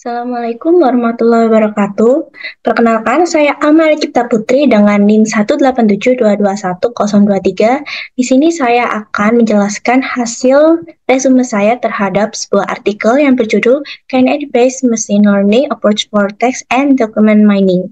Assalamualaikum warahmatullahi wabarakatuh. Perkenalkan, saya Amalia Cipta Putri dengan NIM 187221023. Di sini saya akan menjelaskan hasil resume saya terhadap sebuah artikel yang berjudul Kinetic-Based Machine Learning Approach for Text and Document Mining.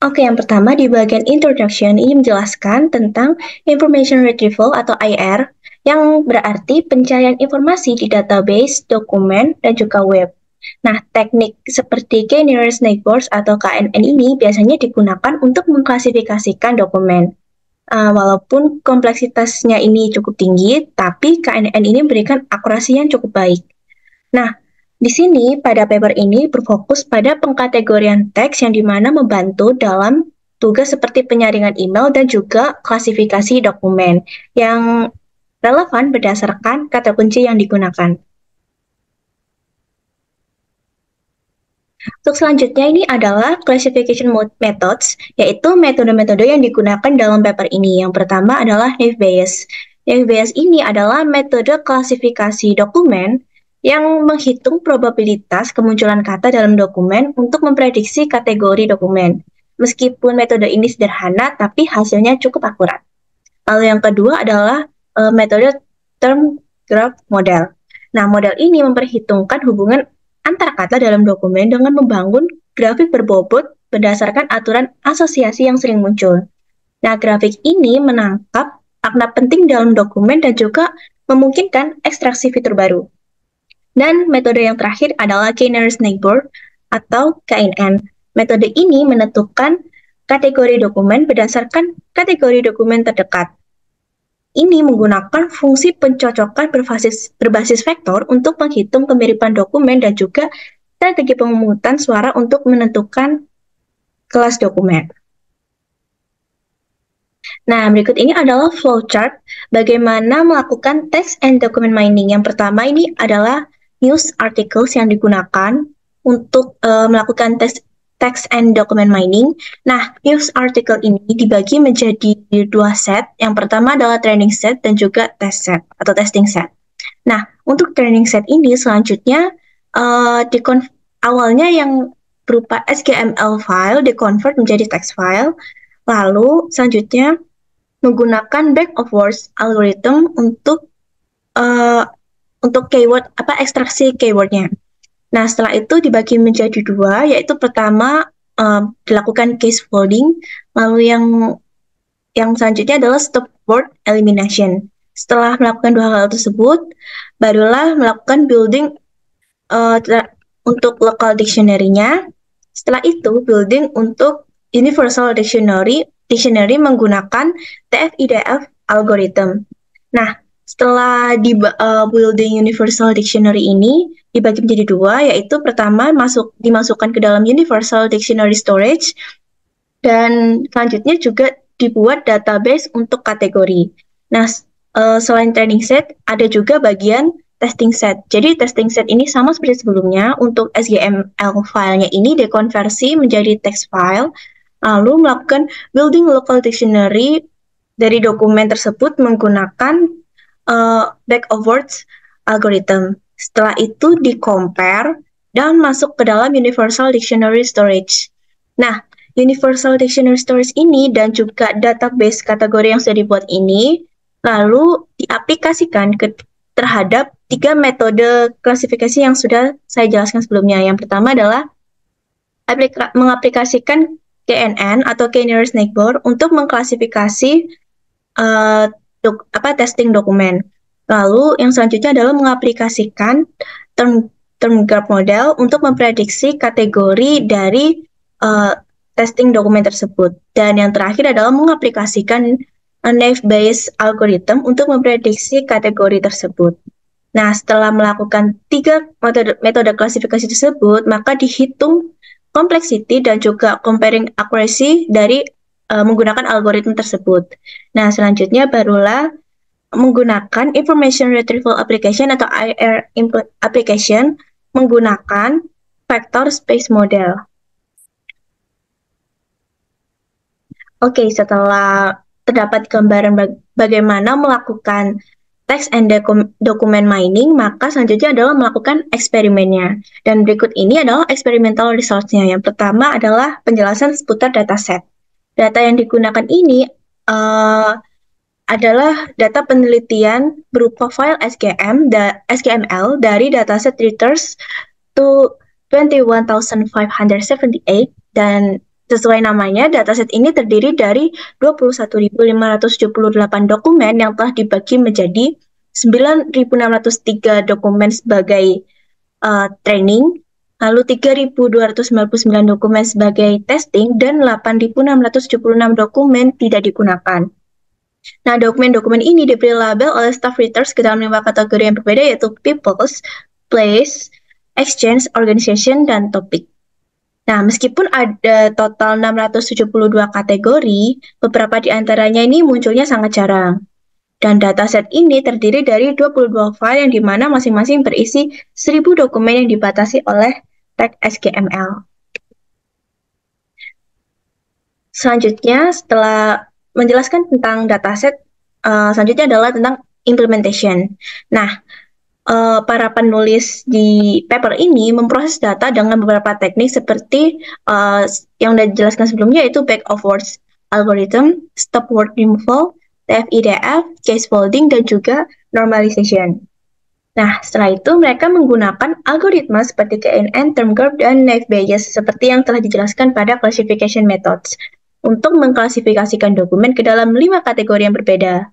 Oke, yang pertama di bagian introduction ini menjelaskan tentang information retrieval atau IR, yang berarti pencarian informasi di database, dokumen, dan juga web. Nah, teknik seperti K-nearest neighbors atau KNN ini biasanya digunakan untuk mengklasifikasikan dokumen. Walaupun kompleksitasnya ini cukup tinggi, tapi KNN ini memberikan akurasi yang cukup baik. Nah, di sini pada paper ini berfokus pada pengkategorian teks yang dimana membantu dalam tugas seperti penyaringan email dan juga klasifikasi dokumen yang relevan berdasarkan kata kunci yang digunakan. Untuk selanjutnya ini adalah classification methods, yaitu metode-metode yang digunakan dalam paper ini. Yang pertama adalah Naive Bayes. Naive Bayes ini adalah metode klasifikasi dokumen yang menghitung probabilitas kemunculan kata dalam dokumen untuk memprediksi kategori dokumen. Meskipun metode ini sederhana, tapi hasilnya cukup akurat. Lalu yang kedua adalah metode Term Graph Model. Nah, model ini memperhitungkan hubungan antar kata dalam dokumen dengan membangun grafik berbobot berdasarkan aturan asosiasi yang sering muncul. Nah, grafik ini menangkap makna penting dalam dokumen dan juga memungkinkan ekstraksi fitur baru. Dan metode yang terakhir adalah K-nearest neighbor atau KNN. Metode ini menentukan kategori dokumen berdasarkan kategori dokumen terdekat. Ini menggunakan fungsi pencocokan berbasis vektor untuk menghitung kemiripan dokumen dan juga strategi pemungutan suara untuk menentukan kelas dokumen. Nah, berikut ini adalah flowchart bagaimana melakukan text and document mining. Yang pertama ini adalah news articles yang digunakan untuk melakukan text and document mining. Nah, news article ini dibagi menjadi dua set. Yang pertama adalah training set dan juga test set atau testing set. Nah, untuk training set ini selanjutnya awalnya yang berupa HTML file dikonvert menjadi text file. Lalu selanjutnya menggunakan back of words algorithm untuk keyword ekstraksi keywordnya. Nah, setelah itu dibagi menjadi dua, yaitu pertama dilakukan case folding, lalu yang selanjutnya adalah stop word elimination. Setelah melakukan dua hal tersebut, barulah melakukan building untuk local dictionary-nya. Setelah itu, building untuk universal dictionary menggunakan TF-IDF algorithm. Nah, setelah building universal dictionary ini dibagi menjadi dua, yaitu pertama dimasukkan ke dalam universal dictionary storage, dan selanjutnya juga dibuat database untuk kategori. Nah, selain training set, ada juga bagian testing set. Jadi testing set ini sama seperti sebelumnya, untuk HTML filenya ini dikonversi menjadi text file, lalu melakukan building local dictionary dari dokumen tersebut menggunakan back of words algorithm. Setelah itu di-compare dan masuk ke dalam Universal Dictionary Storage. Nah, Universal Dictionary Storage ini dan juga database kategori yang sudah dibuat ini lalu diaplikasikan terhadap tiga metode klasifikasi yang sudah saya jelaskan sebelumnya. Yang pertama adalah mengaplikasikan KNN atau K-nearest neighbor untuk mengklasifikasi testing dokumen. Lalu yang selanjutnya adalah mengaplikasikan term graph model untuk memprediksi kategori dari testing dokumen tersebut. Dan yang terakhir adalah mengaplikasikan Naive Bayes algorithm untuk memprediksi kategori tersebut. Nah, setelah melakukan tiga metode klasifikasi tersebut, maka dihitung complexity dan juga comparing accuracy dari menggunakan algoritma tersebut. Nah, selanjutnya barulah menggunakan Information Retrieval Application atau IR application menggunakan Vector Space Model. Oke, setelah terdapat gambaran bagaimana melakukan text and document mining, maka selanjutnya adalah melakukan eksperimennya. Dan berikut ini adalah experimental results-nya. Yang pertama adalah penjelasan seputar dataset. Data yang digunakan ini adalah data penelitian berupa file SKML dari dataset readers to 21,578 dan sesuai namanya, dataset ini terdiri dari 21.578 dokumen yang telah dibagi menjadi 9.603 dokumen sebagai training, lalu 3.299 dokumen sebagai testing, dan 8.676 dokumen tidak digunakan. Nah, dokumen-dokumen ini diberi label oleh staff readers ke dalam 5 kategori yang berbeda, yaitu peoples, place, exchange, organization, dan topik. Nah, meskipun ada total 672 kategori, beberapa di antaranya ini munculnya sangat jarang. Dan dataset ini terdiri dari 22 file yang dimana masing-masing berisi 1000 dokumen yang dibatasi oleh tag SKML. Selanjutnya, setelah menjelaskan tentang dataset, selanjutnya adalah tentang implementation. Nah, para penulis di paper ini memproses data dengan beberapa teknik seperti yang sudah dijelaskan sebelumnya, yaitu back of words algorithm, stop word removal, TF-IDF, case folding, dan juga normalization. Nah, setelah itu mereka menggunakan algoritma seperti KNN, term guard, dan naive Bayes seperti yang telah dijelaskan pada classification methods untuk mengklasifikasikan dokumen ke dalam 5 kategori yang berbeda.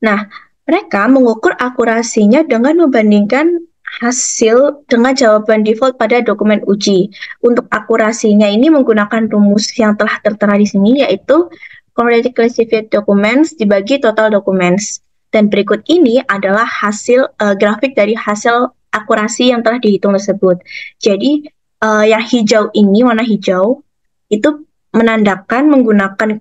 Nah, mereka mengukur akurasinya dengan membandingkan hasil dengan jawaban default pada dokumen uji. Untuk akurasinya ini menggunakan rumus yang telah tertera di sini, yaitu cumulative classified documents dibagi total documents. Dan berikut ini adalah hasil grafik dari hasil akurasi yang telah dihitung tersebut. Jadi, yang hijau ini, warna hijau, itu menandakan menggunakan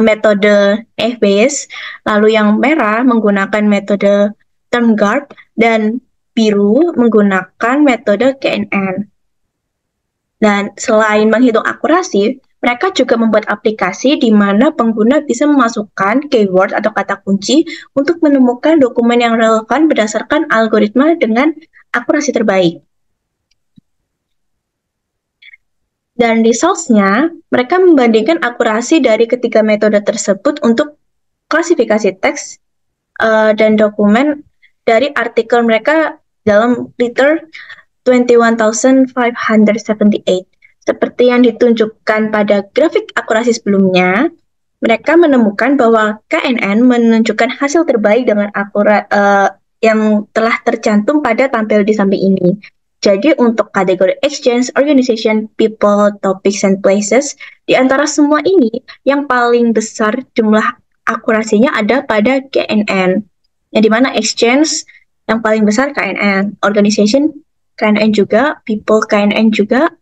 metode FBS, lalu yang merah menggunakan metode term guard, dan biru menggunakan metode KNN. Dan selain menghitung akurasi, mereka juga membuat aplikasi di mana pengguna bisa memasukkan keyword atau kata kunci untuk menemukan dokumen yang relevan berdasarkan algoritma dengan akurasi terbaik. Dan results-nya, mereka membandingkan akurasi dari ketiga metode tersebut untuk klasifikasi teks dan dokumen dari artikel mereka dalam liter 21,578. Seperti yang ditunjukkan pada grafik akurasi sebelumnya, mereka menemukan bahwa KNN menunjukkan hasil terbaik dengan akurat yang telah tercantum pada tampil di samping ini. Jadi untuk kategori exchange, organization, people, topics, and places, di antara semua ini, yang paling besar jumlah akurasinya ada pada KNN. Yang dimana exchange yang paling besar KNN, organization KNN juga, people KNN juga,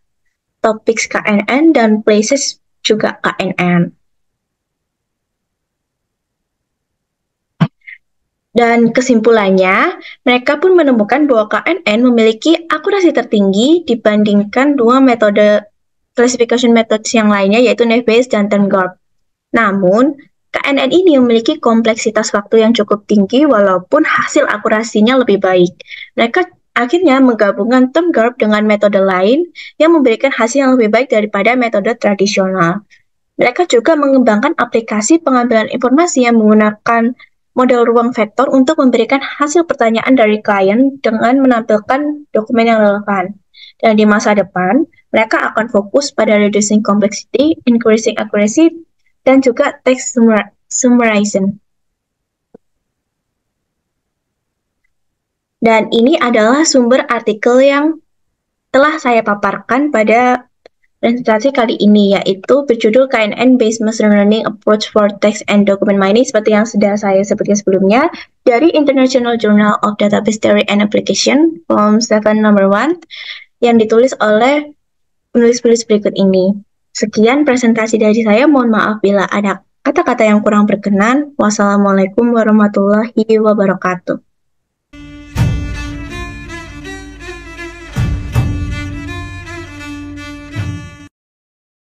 topics KNN, dan places juga KNN. Dan kesimpulannya, mereka pun menemukan bahwa KNN memiliki akurasi tertinggi dibandingkan dua metode classification methods yang lainnya, yaitu naive Bayes dan term guard. Namun, KNN ini memiliki kompleksitas waktu yang cukup tinggi walaupun hasil akurasinya lebih baik. Mereka akhirnya menggabungkan term guard dengan metode lain yang memberikan hasil yang lebih baik daripada metode tradisional. Mereka juga mengembangkan aplikasi pengambilan informasi yang menggunakan model ruang vektor untuk memberikan hasil pertanyaan dari klien dengan menampilkan dokumen yang relevan. Dan di masa depan, mereka akan fokus pada reducing complexity, increasing accuracy, dan juga text summarization. Dan ini adalah sumber artikel yang telah saya paparkan pada presentasi kali ini, yaitu berjudul KNN Based Machine Learning Approach for Text and Document Mining, seperti yang sudah saya sebutkan sebelumnya, dari International Journal of Database Theory and Application, Volume 7 Number 1, yang ditulis oleh penulis-penulis berikut ini. Sekian presentasi dari saya, mohon maaf bila ada kata-kata yang kurang berkenan. Wassalamualaikum warahmatullahi wabarakatuh.